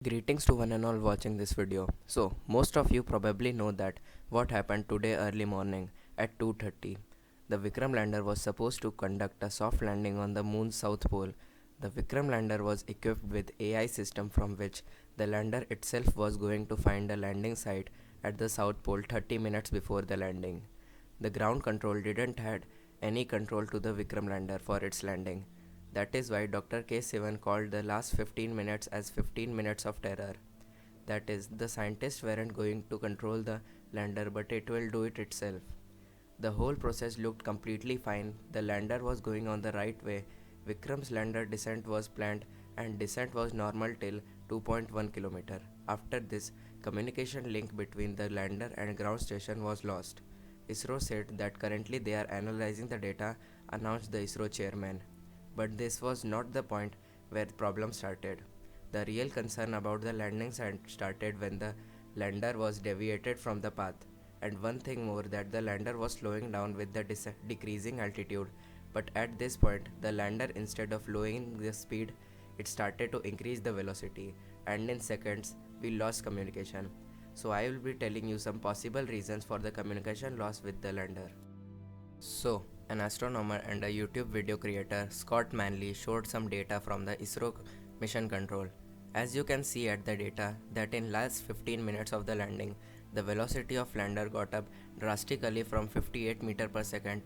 Greetings to one and all watching this video. So, most of you probably know that what happened today early morning at 2:30. The Vikram Lander was supposed to conduct a soft landing on the moon's south pole. The Vikram Lander was equipped with AI system from which the lander itself was going to find a landing site at the south pole 30 minutes before the landing. The ground control didn't had any control to the Vikram Lander for its landing. That is why Dr. Sivan called the last 15 minutes as 15 minutes of terror. That is, the scientists weren't going to control the lander, but it will do it itself. The whole process looked completely fine. The lander was going on the right way. Vikram's lander descent was planned and descent was normal till 2.1 km. After this, communication link between the lander and ground station was lost. ISRO said that currently they are analyzing the data, announced the ISRO chairman. But this was not the point where the problem started. The real concern about the landing started when the lander was deviated from the path. And one thing more, that the lander was slowing down with the decreasing altitude. But at this point, the lander, instead of lowering the speed, it started to increase the velocity. And in seconds, we lost communication. So I will be telling you some possible reasons for the communication loss with the lander. So, an astronomer and a YouTube video creator, Scott Manley, showed some data from the ISRO mission control. As you can see at the data, that in last 15 minutes of the landing, the velocity of lander got up drastically from 58 meter per second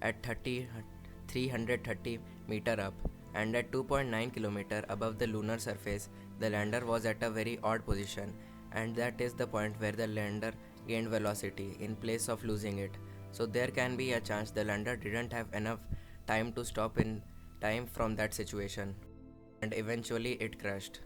at 330 meter up, and at 2.9 kilometer above the lunar surface, the lander was at a very odd position, and that is the point where the lander gained velocity in place of losing it. So there can be a chance the lander didn't have enough time to stop in time from that situation, and eventually it crashed.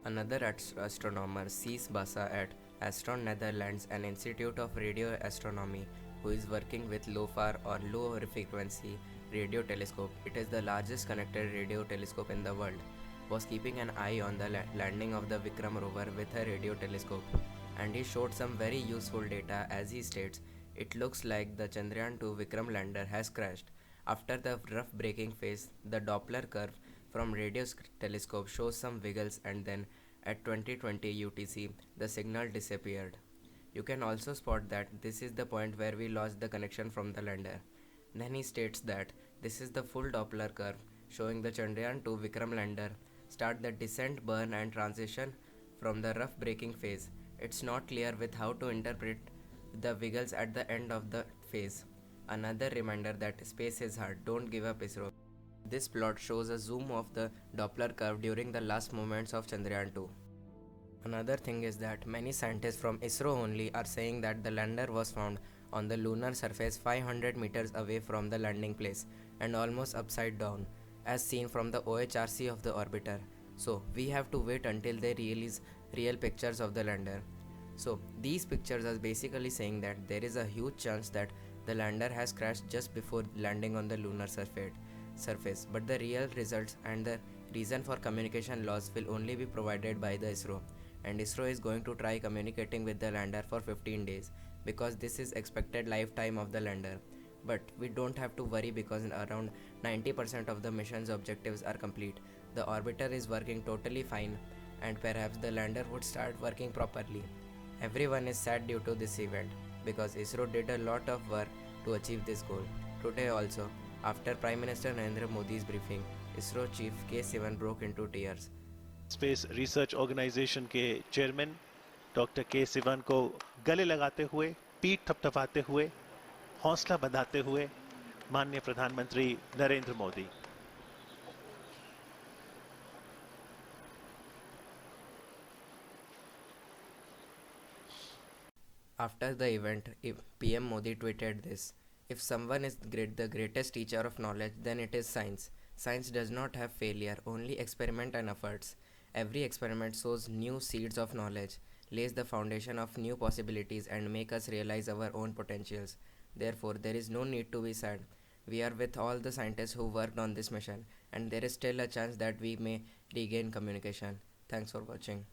Another astronomer, Cees Bassa at Astron Netherlands, an institute of radio astronomy, who is working with LOFAR or low frequency radio telescope, it is the largest connected radio telescope in the world, was keeping an eye on the landing of the Vikram rover with a radio telescope, and he showed some very useful data. As he states, it looks like the Chandrayaan-2 Vikram lander has crashed. After the rough braking phase, the Doppler curve from radio telescope shows some wiggles, and then at 2020 UTC, the signal disappeared. You can also spot that this is the point where we lost the connection from the lander. Then he states that this is the full Doppler curve showing the Chandrayaan-2 Vikram lander start the descent, burn and transition from the rough braking phase. It's not clear with how to interpret the wiggles at the end of the phase. Another reminder that space is hard, don't give up ISRO. This plot shows a zoom of the Doppler curve during the last moments of Chandrayaan-2. Another thing is that many scientists from ISRO only are saying that the lander was found on the lunar surface 500 meters away from the landing place and almost upside down, as seen from the OHRC of the orbiter. So we have to wait until they release real pictures of the lander. So these pictures are basically saying that there is a huge chance that the lander has crashed just before landing on the lunar surface, but the real results and the reason for communication loss will only be provided by the ISRO, and ISRO is going to try communicating with the lander for 15 days because this is expected lifetime of the lander. But we don't have to worry because around 90% of the mission's objectives are complete. The orbiter is working totally fine, and perhaps the lander would start working properly. Everyone is sad due to this event because ISRO did a lot of work to achieve this goal. Today also, after Prime Minister Narendra Modi's briefing, ISRO Chief K. Sivan broke into tears. Space research organisation के chairman doctor K Sivan को गले लगाते हुए, पीठ थपथपाते हुए, हौसला बंधाते हुए माननीय प्रधानमंत्री Narendra Modi. After the event, PM Modi tweeted this: "If someone is the greatest teacher of knowledge, then it is science. Science does not have failure, only experiment and efforts. Every experiment sows new seeds of knowledge, lays the foundation of new possibilities, and make us realize our own potentials. Therefore, there is no need to be sad. We are with all the scientists who worked on this mission, and there is still a chance that we may regain communication." Thanks for watching.